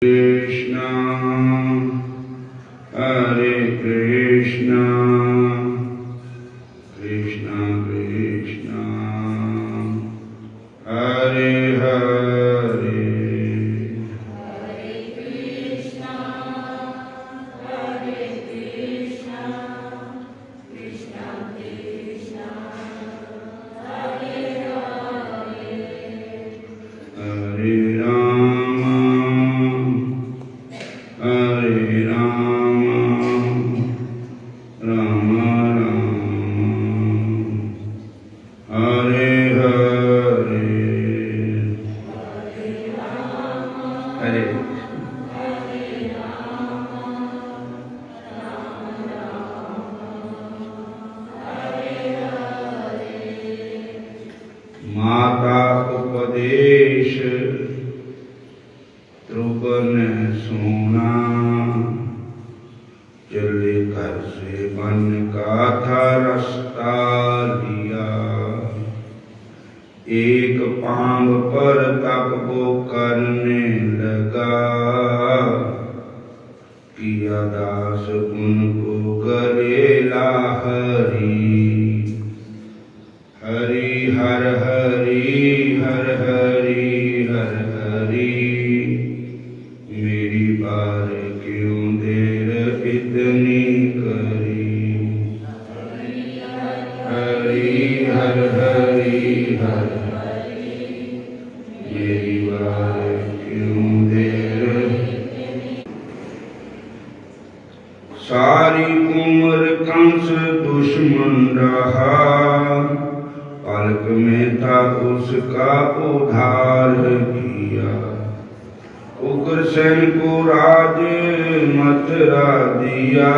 Krishna, Hare Krishna, Krishna Krishna, Hare Hare, Hare Krishna, Hare Krishna, Krishna Krishna, Hare Hare, Hare Rama, Hare Rama, Rama Rama, Hare Hare, Hare माता उपदेश त्रुवन सोना, चले घर से बन का था रास्ता लिया, एक पांव पर तब वो करने लगा, किया दास उनको गले ला हरि, हरि हर हरि हर हरि हर हरि, मेरी बार क्यों देर इतनी करी, हरि हर हरि हर हरि, मेरी बार क्यों देर। सारी उम्र कंस दुश्मन रहा, पलक में था उसका उद्धार किया, उग्रसेन को राज मथुरा दिया,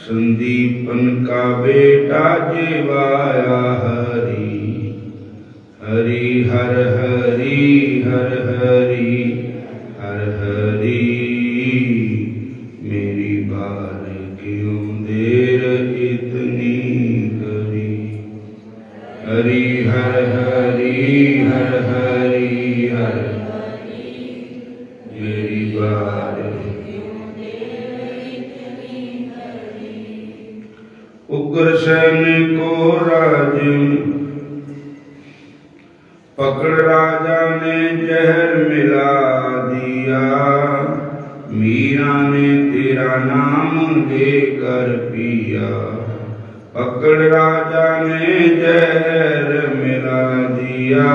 संदीपन का बेटा जीवाया हरि, हरि हर हरि हर हरि हर हरि, मेरी बार क्यों देर इतनी करी, हरि हर हरि हर हरि हर हरि, मेरी बार उग्रसेन को राज पकड़ राजा ने जहर मिला दिया, मीरा ने तेरा नाम लेकर पिया, पकड़ राजा ने जहर मिला दिया,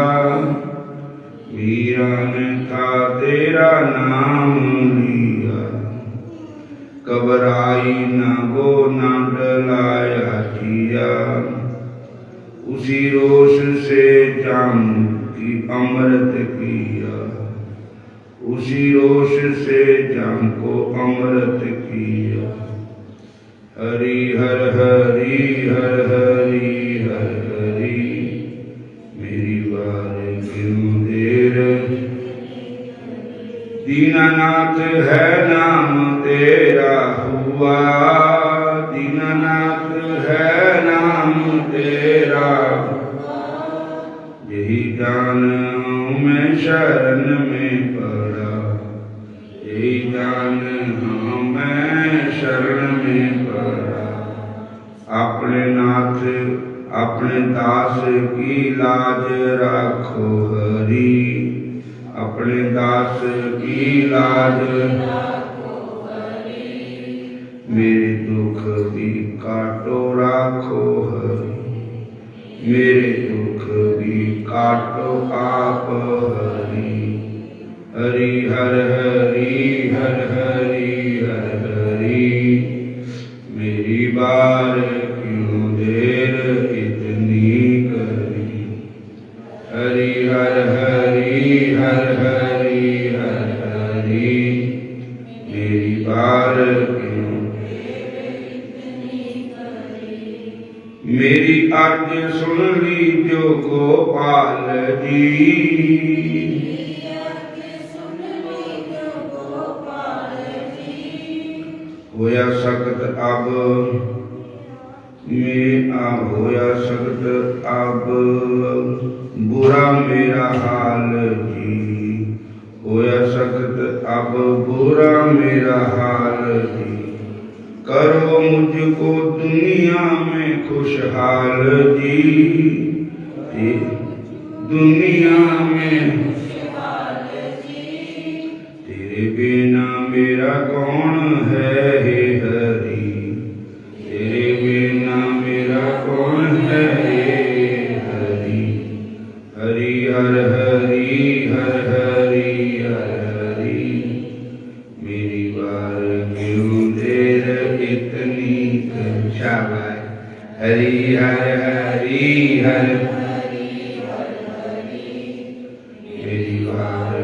मीरा ने था तेरा नाम लिया, घबराई न वो न डलाया जिया, उसी रोष से जाम की अमृत किया, उसी रोष से जाम को अमृत किया, हरि हर हरि हर हरि हर हरि, मेरी बार क्यों देर। दीनानाथ है नाम तेरा हुआ, दीनानाथ है नाम तेरा, यही जान मैं शरण में पड़ा, यही जान मैं शरण में पड़ा, अपने नाथ अपने दास की लाज रखो हरि, अपने दास की लाज रखो हरि, मेरे दुख भी काटो राखो हरि, मेरे दुख भी काटो आप हरि, हरि हर हरि हर हरि हर हरि, मेरी बार क्यों देर इतनी करी, हरि हर हरि हर हरि हर हरि, मेरी बार क्यों मेरी अर्ज सुन लीजो गोपाल जी, होया सख्त अब में होया सख्त अब बुरा मेरा हाल जी, होया सख्त अब बुरा मेरा हाल जी, करो मुझको दुनिया में खुशहाल जी, दुनिया में तेरे बिना मेरा कौन है हे हरि, तेरे बिना मेरा कौन है हे हरि। हरि हर हरि हर हरि हर हरि, मेरी बार क्यों देर इतनी शाबाश। हरि हर हरि हर मेरी बार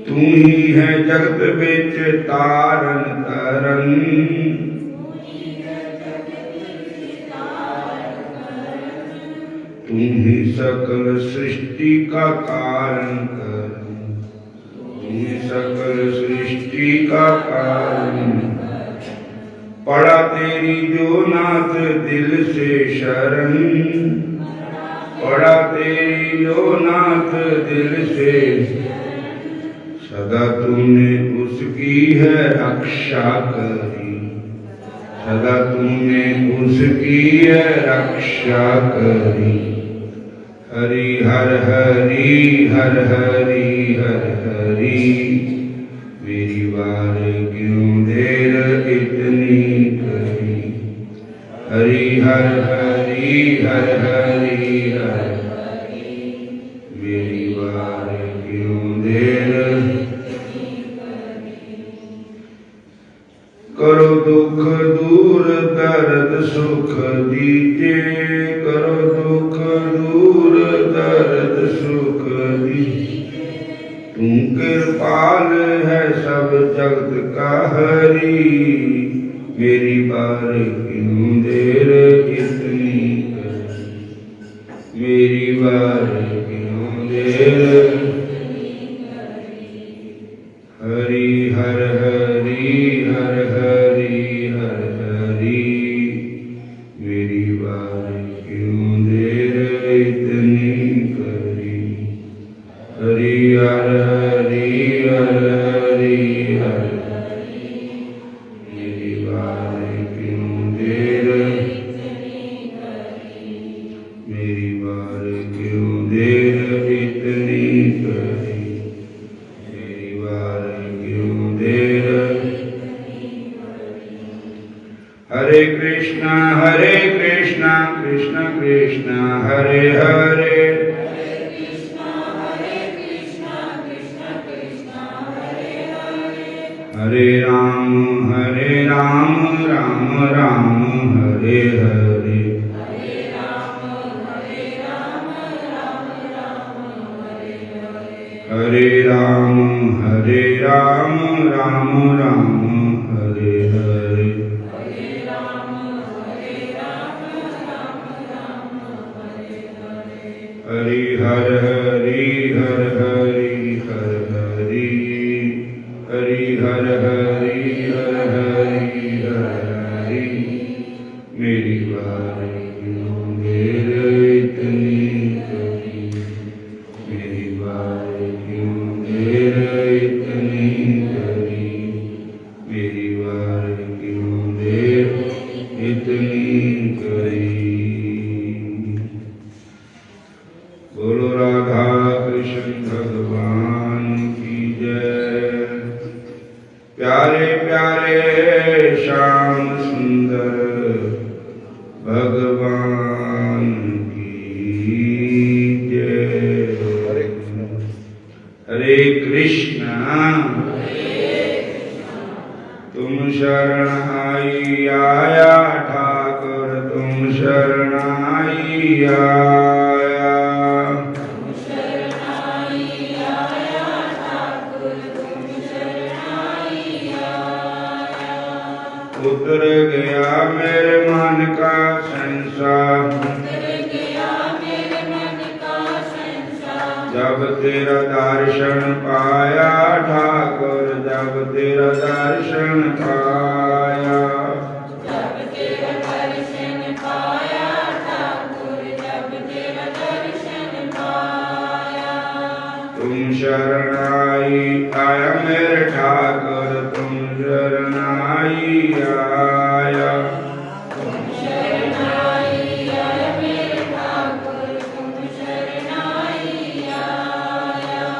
तू ही है जगत बिच तारन तरन, तू ही सकल सृष्टि का कारण कर, तू ही सकल सृष्टि का कारण। पड़ा तेरी जो नाथ दिल से शरण, पड़ा तेरी जो नाथ दिल से, सदा तूने उसकी है रक्षा करी, सदा तूने उसकी है रक्षा करी। हरि हर हरि हर हरि हर हरि, मेरी बार क्यों देर इतनी करी। हरि हर हरि हर हरि हर हरि, मेरी बार क्यों देर। करो दुख दूर दर्द सुख दीजिए, करो दुख दूर दर्द सुख दीजिए। तू कृपाल है सब जगत का हरि, मेरी बार क्यों देर इतनी करी, मेरी बार क्यों देर। हरि हर हरि हर हरि हर हरि, मेरी बार क्यों देर इतनी करी। हरि हर हरि हर हरि हर हरि, मेरी बार क्यों देर, मेरी बार क्यों देर इतनी करी, मेरी बार क्यों देर। हरे कृष्णा कृष्ण कृष्ण हरे हरे, हरे राम राम राम हरे हरे। हरे राम राम राम हरे हरे। हरि हर हरि हर हरि हर हरि, हरि हर हरि हर हरि हर हरि, मेरी बार क्यों देर इतनी करी, मेरी बार क्यों देर इतनी करी, मेरी बार क्यों देर इतनी करी। बोलो राधा कृष्ण भगवान की जय। प्यारे प्यारे श्याम सुंदर भगवान की जय। हरे कृष्ण तुम शरण आई आया ठाकुर, तुम शरण आई आया। उतर गया मेरे मन का संसार, जब तेरा दर्शन पाया ठाकुर, जब तेरा दर्शन पाया। तुम शरण आई, आया मेरे ठाकर तुम शरण आई आया। तुम शरण आई, आया मेरे ठाकुर, तुम शरण आई आया।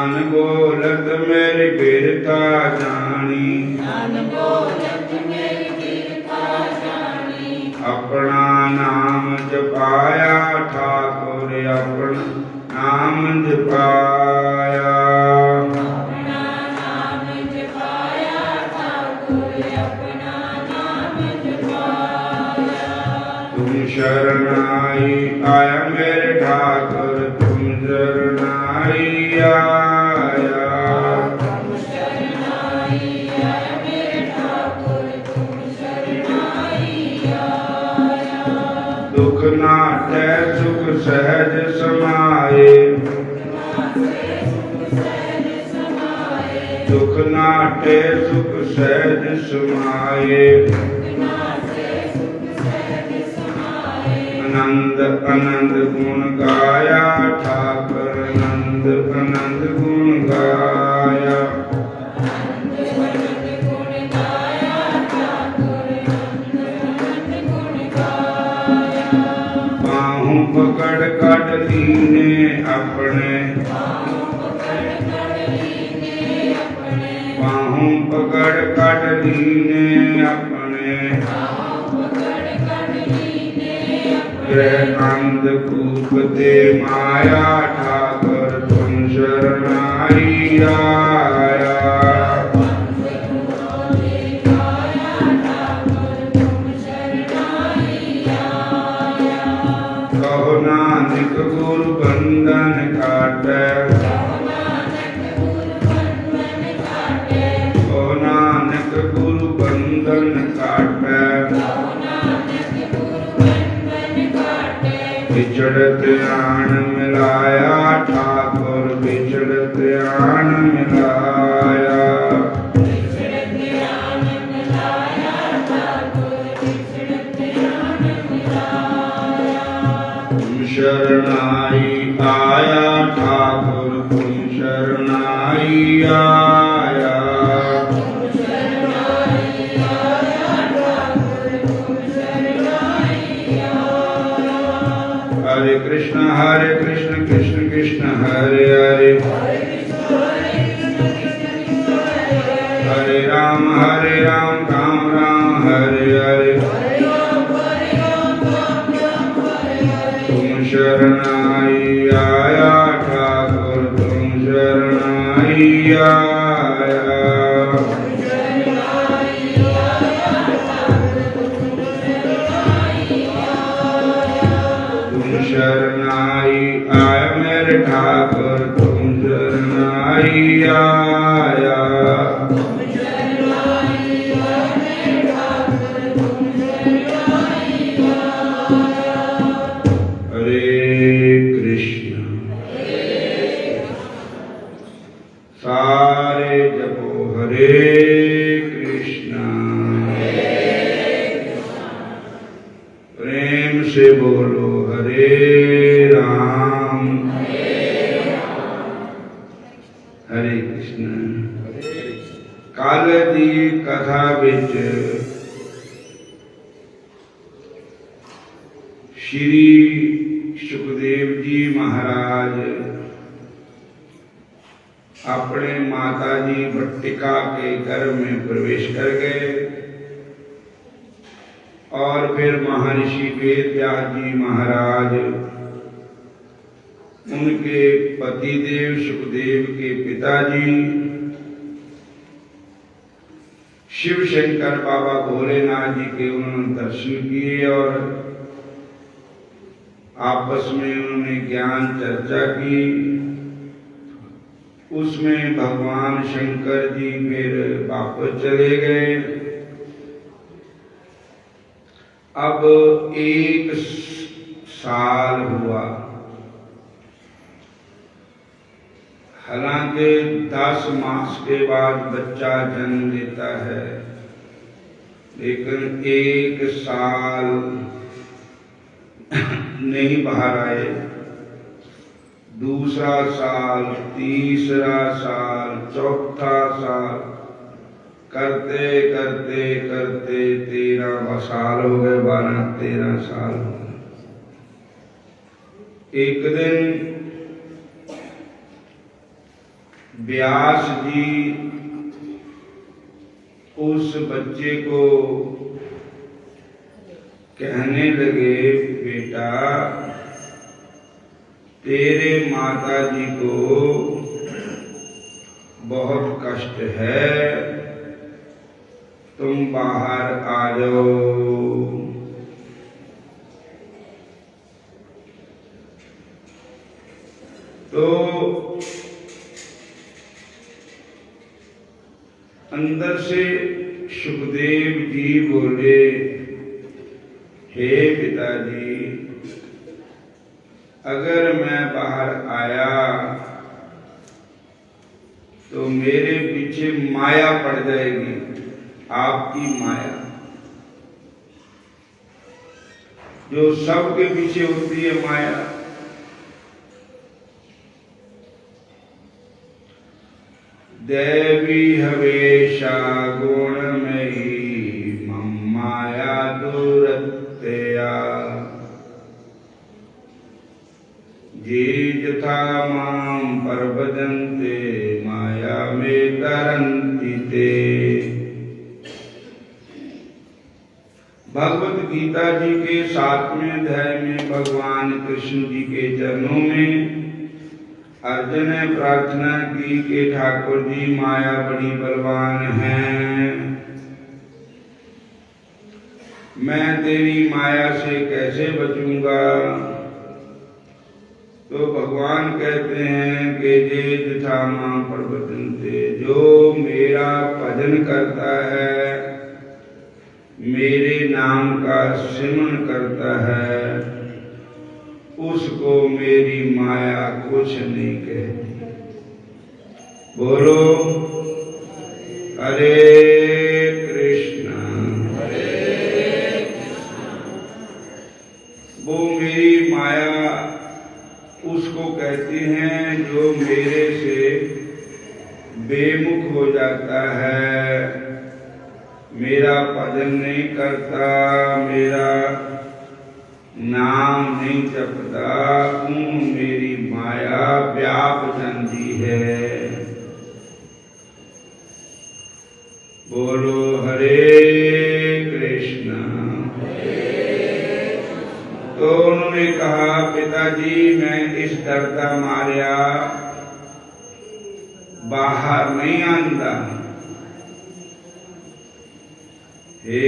अनबोलत मेरी बिरता जानी, अनबोलत मेरी बिरता जानी। अपना नाम जपाया ठाकुर, अपना नाम जपाया। अपना नाम जपाया ठाकुर, अपना नाम जपाया। तुम शरण आई, आया मेरे ठाकुर तुम शरण आई आया। तुम शरण आई, आया मेरे ठाकुर, तुम शरण आई आया। दुख नाटै सुख सहज समाए, दुख नाटे सुख सहज समाए। आनंद आनंद गुण गाया ठाकुर, आनंद आनंद गुण गाया। बाहों पकड़ कट लीने अपने, बाहों पकड़ कट लीने अपने। यह अंधकूप दे माया ठाकुर तुम शरण आई आया। कहो नानक गुरु बंधन काटे, कहो नानक गुरु बंधन काटे। बिछड़त आन मिलाया ठाकुर, बिछड़त आन मिलाया। तुम शरण आई, आया ठाकुर तुम शरण आई आया। हरे कृष्ण कृष्ण कृष्ण हरे हरे, हरे राम राम राम हरे हरे। तुम शरण आई, आया ठाकुर तुम शरण आई आया। तुम शरण आई, आया मेरे ठाकुर तुम शरण आई आया। हरे कृष्ण सारे जपो हरे कृष्ण, प्रेम से बोलो हरे राम हरे कृष्ण। कल दी कथा विच श्री सुखदेव जी महाराज अपने माता जी भट्टिका के घर में प्रवेश कर गए और फिर महर्षि वेदव्यास जी महाराज उनके पतिदेव सुखदेव के पिताजी शिव शंकर बाबा भोलेनाथ जी के उन्होंने दर्शन किए और आपस में उन्होंने ज्ञान चर्चा की। उसमें भगवान शंकर जी फिर वापस चले गए। अब 1 साल हुआ, हालांकि 10 मास के बाद बच्चा जन्म लेता है, लेकिन 1 साल नहीं बाहर आए। दूसरा साल, तीसरा साल, चौथा साल, करते करते करते 13 साल हो गए, 12-13 साल हो गए। एक दिन व्यास जी उस बच्चे को कहने लगे, बेटा तेरे माता जी को बहुत कष्ट है, तुम बाहर आ जाओ। तो अंदर से सुखदेव जी बोले, हे पिताजी, अगर मैं बाहर आया तो मेरे पीछे माया पड़ जाएगी, आपकी माया जो सबके पीछे होती है माया। देवी हवेशा गुणमयी मम माया दुरत्यया, जे यथा मां प्रपद्यन्ते माया में तरन्ति ते। भगवत गीता जी के 7वें अध्याय में भगवान कृष्ण जी के चरणों में अर्जुन ने प्रार्थना की कि ठाकुर जी माया बड़ी बलवान है, मैं तेरी माया से कैसे बचूंगा। तो भगवान कहते हैं कि जे यथा मां प्रपद्यन्ते, जो मेरा भजन करता है, मेरे नाम का सिमरन करता है, उसको मेरी माया कुछ नहीं कहती। बोलो हरे कृष्ण। वो मेरी माया उसको कहती हैं जो मेरे से बेमुख हो जाता है, मेरा भजन नहीं करता, मेरा नाम नहीं जपता, मेरी माया व्याप जाती है। बोलो हरे कृष्ण। तो उन्होंने कहा, पिताजी मैं इस डरता मारिया बाहर नहीं आंदा। हे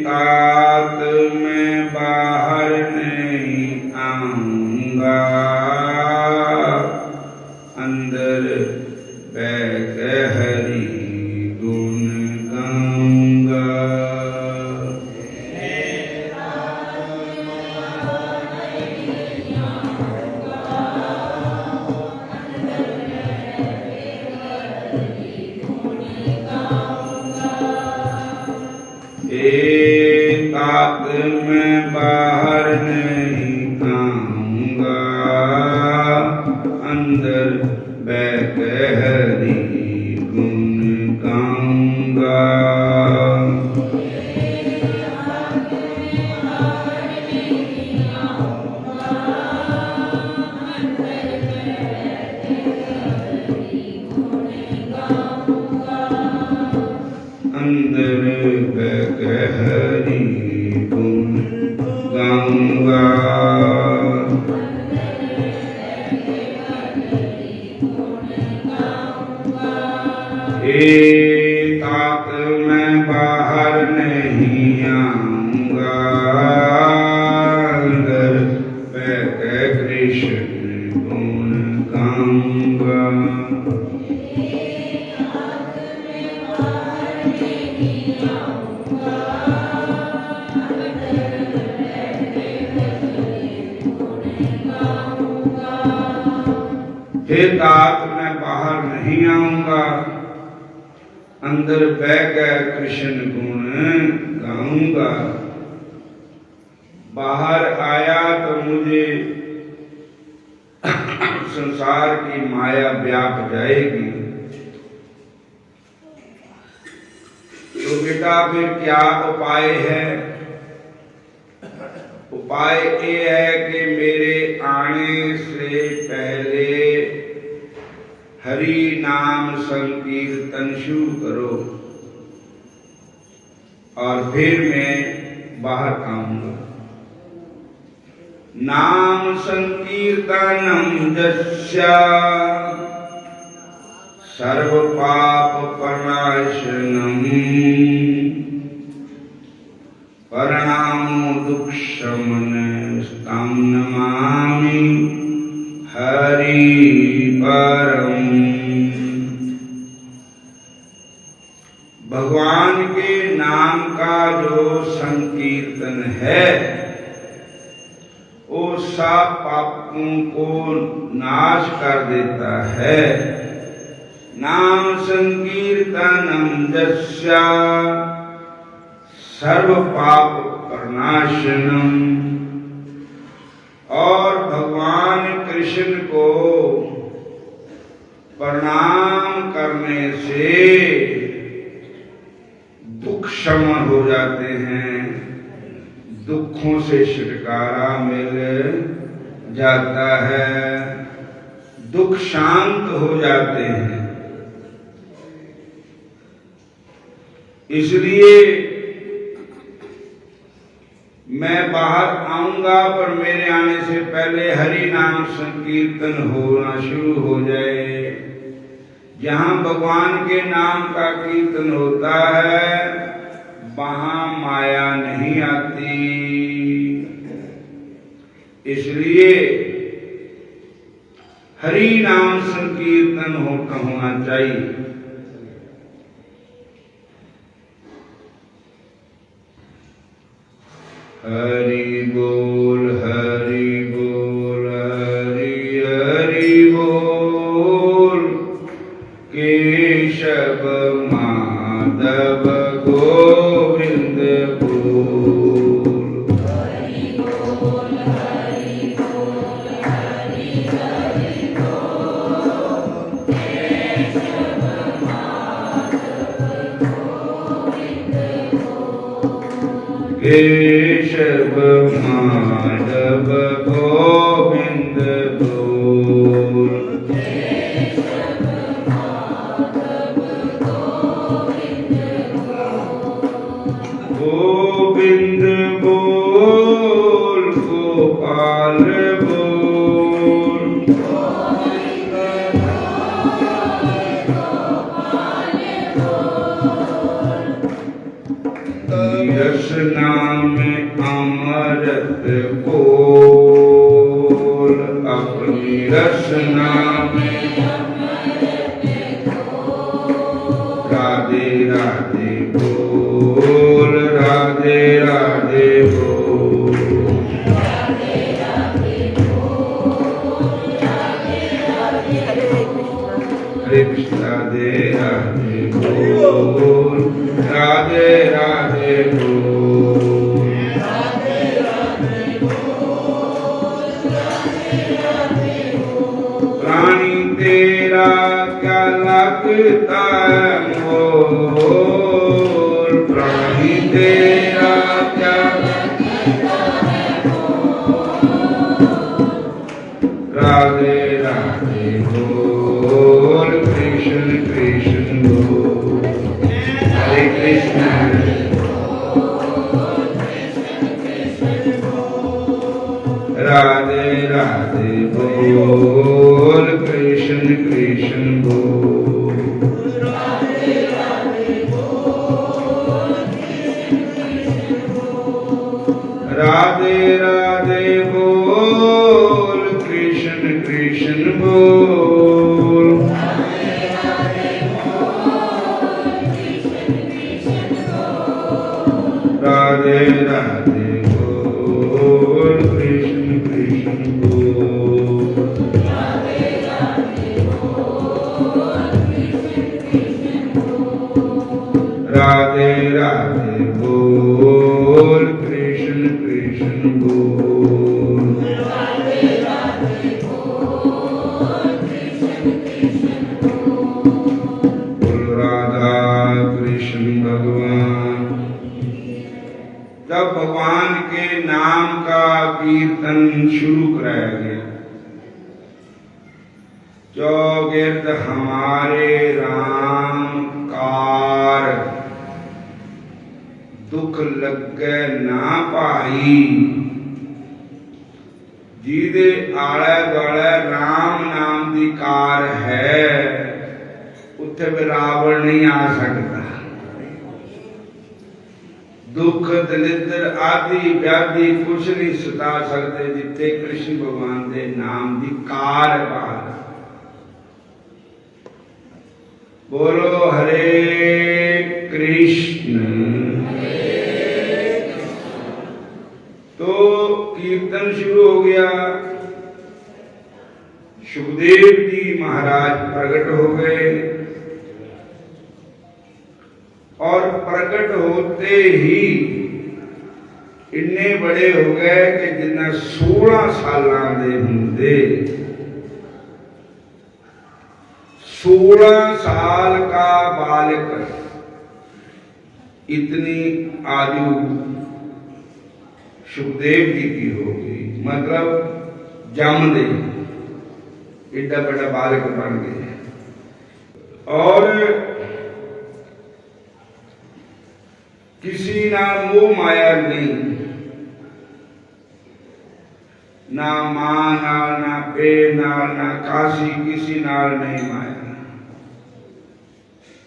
तात मैं बाहर नहीं आऊंगा, अंदर बैठ हरि गुण गाऊंगा। तात मैं बाहर नहीं आऊंगा, अंदर बैठ हरि गुण गाऊंगा। अंदर बैठ हरि गुण गाऊंगा। हे तात मैं बाहर नहीं आऊंगा, अंदर बैठ कृष्ण गुण गाऊंगा। हे तात मैं बाहर नहीं आऊंगा, अंदर बैठकर कृष्ण गुण गाऊंगा। बाहर आया तो मुझे संसार की माया व्याप जाएगी। तो बेटा फिर क्या उपाय है? उपाय ये है कि मेरे आने से पहले हरि नाम संकीर्तन शुरू करो और फिर मैं बाहर आऊंगा। नाम संकीर्तनम जस्या सर्व पाप प्रणाशनम परणामो दुख शमन स्तम नमामि हरि परम। भगवान के नाम का जो संकीर्तन है वो सब पापों को नाश कर देता है। नाम संकीर्तनम जस्या सर्व पाप प्रणाशनम। और भगवान कृष्ण को प्रणाम करने से दुख शमन हो जाते हैं, दुखों से छुटकारा मिल जाता है, दुख शांत हो जाते हैं। इसलिए मैं बाहर आऊंगा पर मेरे आने से पहले हरि नाम संकीर्तन होना शुरू हो जाए। जहां भगवान के नाम का कीर्तन होता है वहां माया नहीं आती। इसलिए हरि नाम संकीर्तन होना चाहिए। हरि बोल हरि बोल हरि हरि बोल केशव माधव गोविंद बोल। हरि बोल हरि बोल हरि हरि बोल केशव माधव गोविंद बोल। केशव माधव गोविंद बोल। केशव माधव गोविंद बोल। गोविंद बोल गोपाल बोल। गोविंद बोल गोपाल बोल। यश नाम अमृत बोल अपनी रसना में राधे राधे बोल राधे राधे बोल। राधे राधे बोल राधे राधे हरे कृष्ण राधे राधे बोल राधे राधे बोल। राधे राधे बोल राधे राधे बोल। प्राणी तेरा क्या लगता है मोल। प्राणी तेरा क्या राधे राधे बोल कृष्ण कृष्ण बोल। हरे कृष्ण राधे राधे बोल कृष्ण कृष्ण बोल। राधे राधे बोल राधे राधे बोल कृष्ण कृष्ण बोल। राधे राधे बोल कृष्ण कृष्ण बोल। राधे राधे बोल कृष्ण कृष्ण बोल। राधे राधे बोल कृष्ण कृष्ण बोल। राधे राधे बोल कृष्ण कृष्ण बोल। राधे राधे बोल चौगिर्द हमारे राम कार, दुख लगे ना भाई। जिहदे आले दुआले राम नाम दी कार है, उत्थे भी रावण नहीं आ सकता। दुख दलिद्र आदि व्याधि कुछ नहीं सता सकते जिथे कृष्ण भगवान के नाम की कार बाहर। बोलो हरे कृष्ण। तो कीर्तन शुरू हो गया। सुखदेव जी महाराज प्रकट हो गए और प्रकट होते ही इन्ने बड़े हो गए कि जिन्ना 16 सालां दे हुंदे 16 साल का बालक इतनी आयु सुखदेव जी की होगी, मतलब जम दे इतना बड़ा बालक बन गए। और किसी ना मोह माया नहीं, ना मां नाल ना पे नाल ना काशी किसी नाल नहीं माया।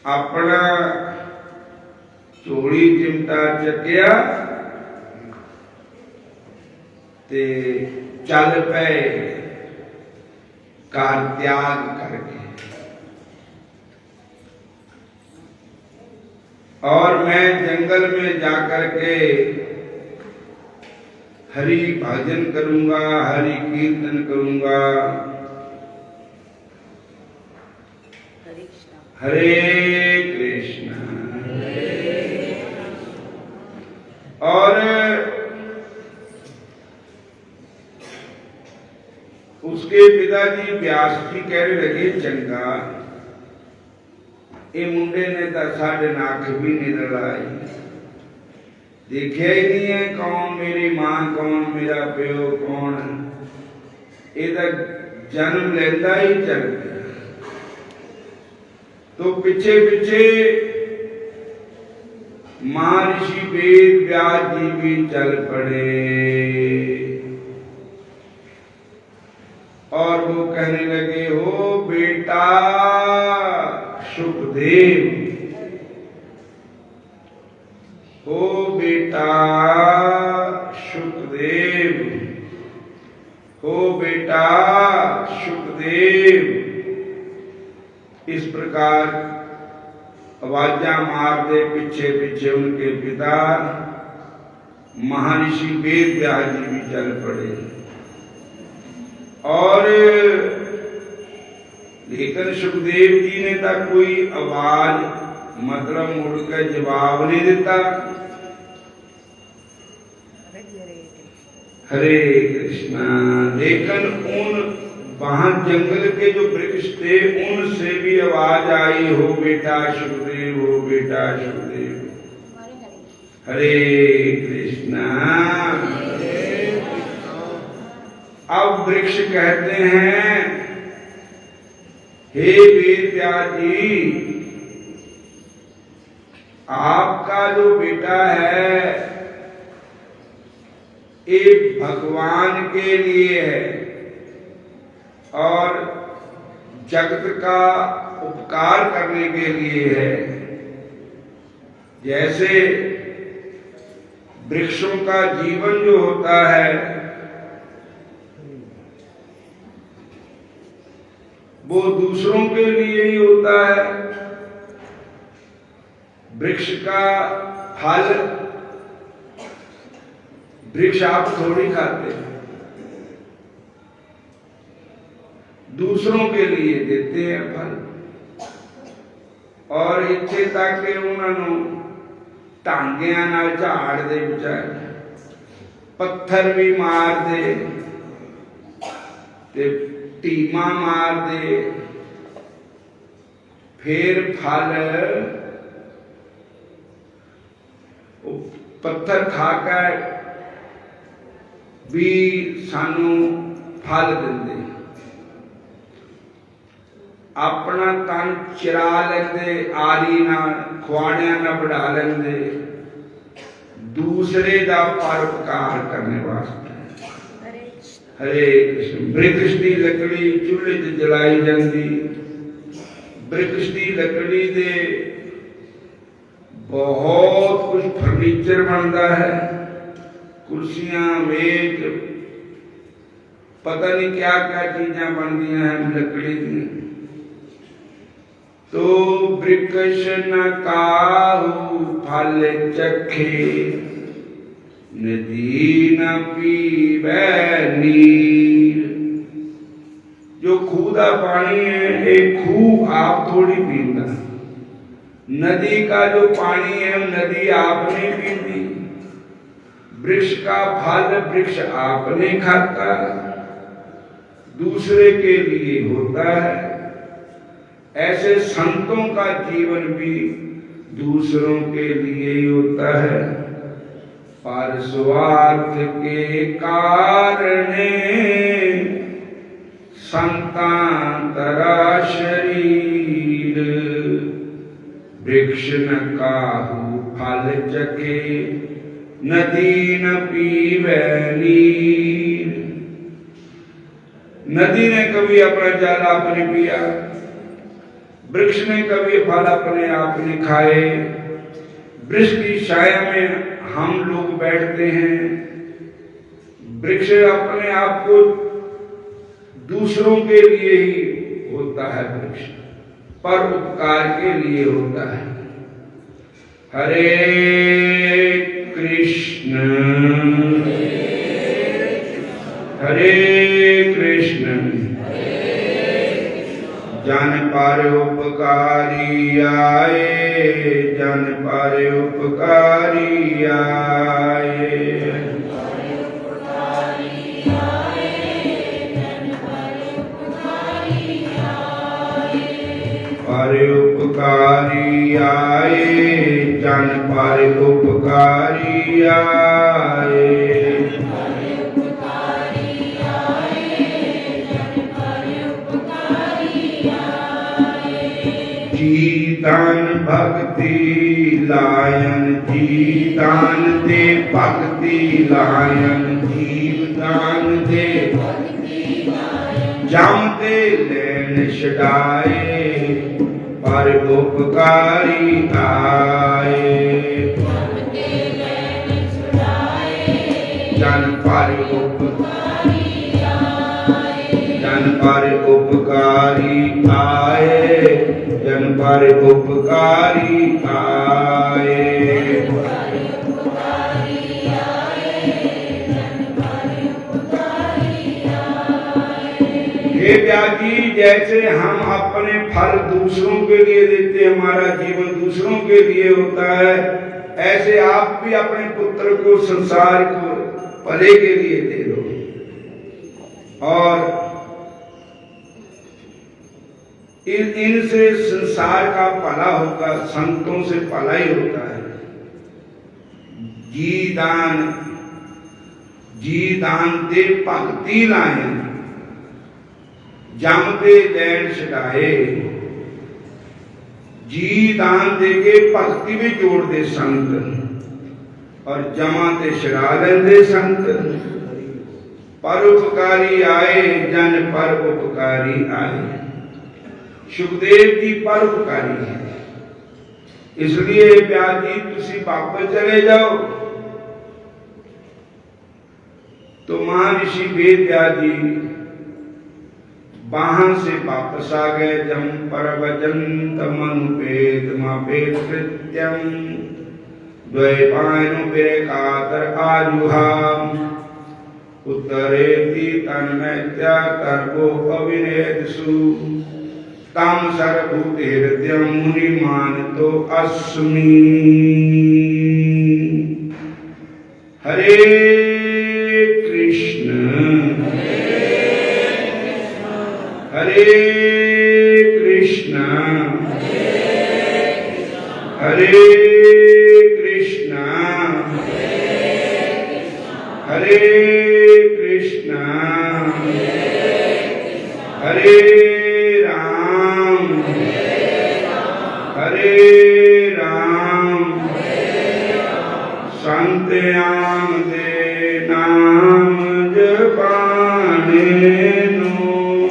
अपना चोली चिमटा चकिया ते चल पे कार त्याग करके। और मैं जंगल में जाकर के हरि भजन करूंगा, हरि कीर्तन करूंगा। हरे कृष्ण। और उसके पिताजी व्यास जी कहने लगे, चंगा ये मुंडे ने तो साढ़े नाक भी नहीं रलाई, देखिया ही नहीं है कौन मेरी मां कौन मेरा प्यो कौन। ये जन्म लेता ही चल गया। तो पिछे पिछे महर्षि वेद व्यास जी भी चल पड़े और वो कहने लगे, हो बेटा सुखदेव, हो बेटा सुखदेव, हो बेटा सुखदेव। इस प्रकार आवाजा मारते पीछे पीछे उनके पिता महर्षि वेद व्यास जी भी चल पड़े। और लेकिन सुखदेव जी ने तो कोई आवाज मतलब मुड़ के जवाब नहीं दिता। हरे कृष्णा। लेकिन उन वहां जंगल के जो वृक्ष थे उनसे भी आवाज आई, हो बेटा सुखदेव, हो बेटा सुखदेव। हरे कृष्णा। अब वृक्ष कहते हैं, हे वेद व्यास जी, आपका जो बेटा है ये भगवान के लिए है और जगत का उपकार करने के लिए है। जैसे वृक्षों का जीवन जो होता है वो दूसरों के लिए ही होता है। वृक्ष का फल वृक्ष आप थोड़ी खाते हैं, दूसरों के लिए देते हैं फल। और इत्थे तक कि उन्होंने टांगियां नाल झाड़ दे बेचारे, पत्थर भी मार दे ते टीमा मार दे, फिर फल पत्थर खाकर भी सानू फल देंदे। अपना तन चिरा लेंदे, आरी नाल खुआणियां नाल बढ़ा लेंदे, दूसरे का परोपकार करने वास्ते। हरे कृष्ण। वृक्ष की लकड़ी चूल्हे च जलाई जाती, वृक्ष की लकड़ी दे बहुत कुछ फर्नीचर बनता है, कुर्सियां, मेज, पता नहीं क्या क्या चीजें बनती हैं लकड़ी की। तो वृक्ष न काहू फल चखे, नदी न पीवै नीर। जो खूह का पानी है, एक खूह आप थोड़ी पीता, नदी का जो पानी है नदी आप नहीं पीती, वृक्ष का फल वृक्ष आप नहीं खाता, दूसरे के लिए होता है। ऐसे संतों का जीवन भी दूसरों के लिए ही होता है, पर स्वार्थ के कारण संतांतरा शरीर। वृक्ष न काहू फल चखे, नदी न पीवै नीर। नदी ने कभी अपना जल आपने पिया, वृक्ष ने कभी फल अपने आप ने खाए। वृक्ष की छाया में हम लोग बैठते हैं, वृक्ष अपने आप को दूसरों के लिए ही होता है, वृक्ष पर उपकार के लिए होता है। हरे कृष्ण हरे कृष्ण। जन पर उपकारी आए, जन पर उपकारी आए, पर उपकारी आए, जन पर उपकारी आए। जीतान भक्ति लायन, जीतान दे भक्ति लायन, जीवदान दे जम दे लैन छड़ाए, पर उपकारी आए। जन पर उपकारी आए, जन पर उपकारी आए। हे व्याजी, जैसे हम अपने फल दूसरों के लिए देते, हमारा जीवन दूसरों के लिए होता है, ऐसे आप भी अपने पुत्र को संसार को भले के लिए दे दो। और इनसे संसार का भला होगा, संतों से भला ही होता है। जी दान दे भक्ति लाए, जम दे लैन छड़ाए। जी दान दे के भक्ति भी जोड़ दे संत, और जमा ते छड़ा लेंदे संत। परोपकारी आए, जन पर उपकारी आए। सुखदेव जी परोपकारी है, इसलिए व्यास जी तुसी वापस चले जाओ। तो महर्षि वेद व्यास जी वहां से वापस आ गए। जम परवजंत मनुपेद मापेद कृत्यम, द्वैपायनु विरेकातर आजुहाम, उत्तरेति तन्मैत्या कर्मो अविनेदसु, तम सर्वभूते हृदयं मुनिमानतो अस्मि। हरे कृष्ण हरे कृष्ण हरे कृष्ण हरे कृष्ण हरे राम ਆਮਦੇ ਨਾਮ ਜਪਾਣੇ ਨੂੰ,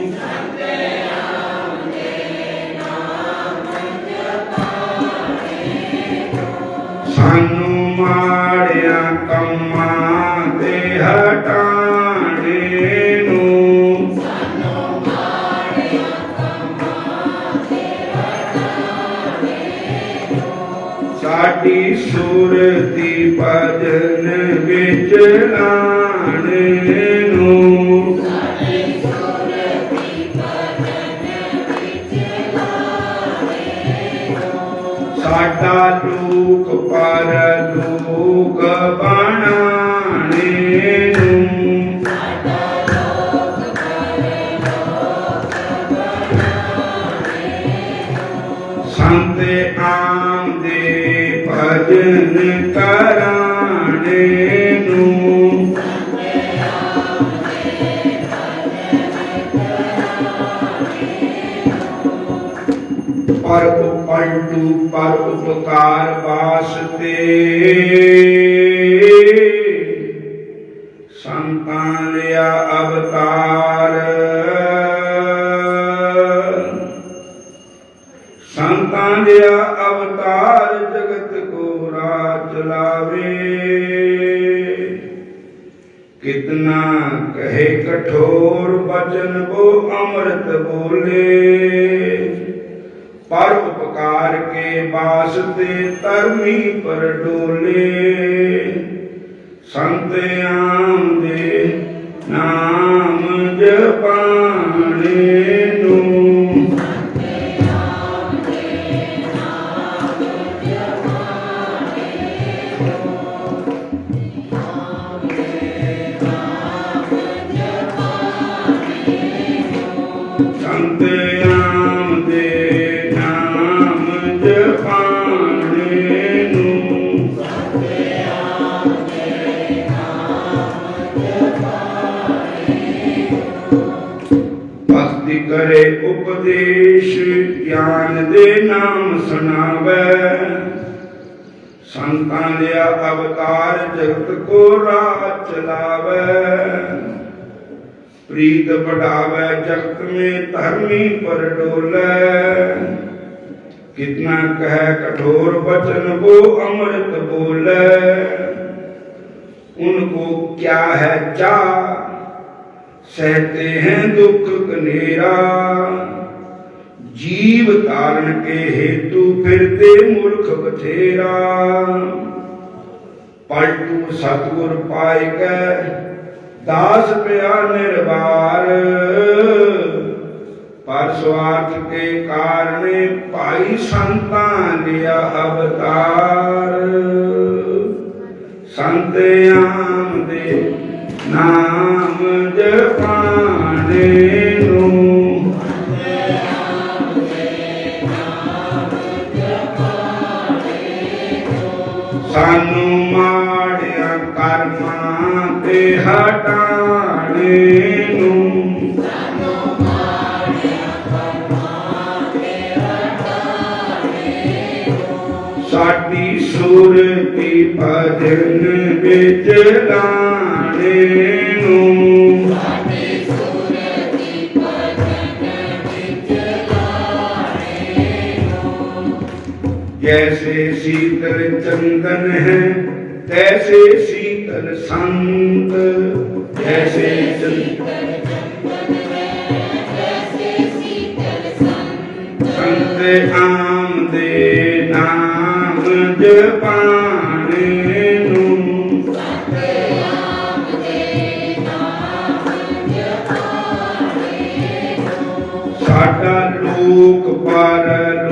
ਸਾਨੂੰ ਮਾੜਿਆਂ ਕੰਮਾਂ ਤੇ ਹਟਾਣੇ ਨੂੰ, ਸਾਡੀ ਸੁਰਤੀ ਭਜਨ ਵਿੱਚ ਲਾਣੇ ਨੂੰ, ਸਾਡਾ ਲੋਕ ਪਰ ਲੋਕ ਬਣਾਣੇ ਨੂੰ, ਸੰਤ ਆਮਦੇ ਭਜਨ ਕਰਾਣੇ ਨੂੰ, ਪਰ ਪਲਟੂ ਪਰ ਉਪਕਾਰ ਵਾਸਤੇ ਸੰਤਾਂ ਲਿਆ ਅਵਤਾਰ, ਸੰਤਾਂ ਲਿਆ ਅਵਤਾਰ ਜਗਤ ਕੋ ਰਾਹ ਚਲਾਵੇ, कितना कहे कठोर बचन वो अमृत बोले, पर उपकार के वास्ते धर्मी पर डोले, संत आमदे नाम जपाने नूं, संत आमदे नाम जपाने नूं, भक्ति करे उपदेश ज्ञान दे नाम सुनावे, संतां लिया अवतार जगत को राह चलावे, प्रीत बढ़ावे जगत में धर्मी पर डोले, कितना कहे कठोर वचन वो अमृत बोले, उनको क्या है चाह सहते हैं दुख कनेरा, जीव तारण के हेतु फिरते मूर्ख बथेरा, पलटू सतगुर पाए गए दास पिया निर्वार, पर स्वार्थ के कारण भाई संतां लिया अवतार, संत आमदे नाम जपाने नूं, सानू माड़िया कर्मां ते हटाने नूं, साडी सुरती भजन विच लाने नूं, जैसे शीतल चंदन है तैसे शीतल संत, जैसे संत आमदे नाम जपाने नूं, साडा लोक पर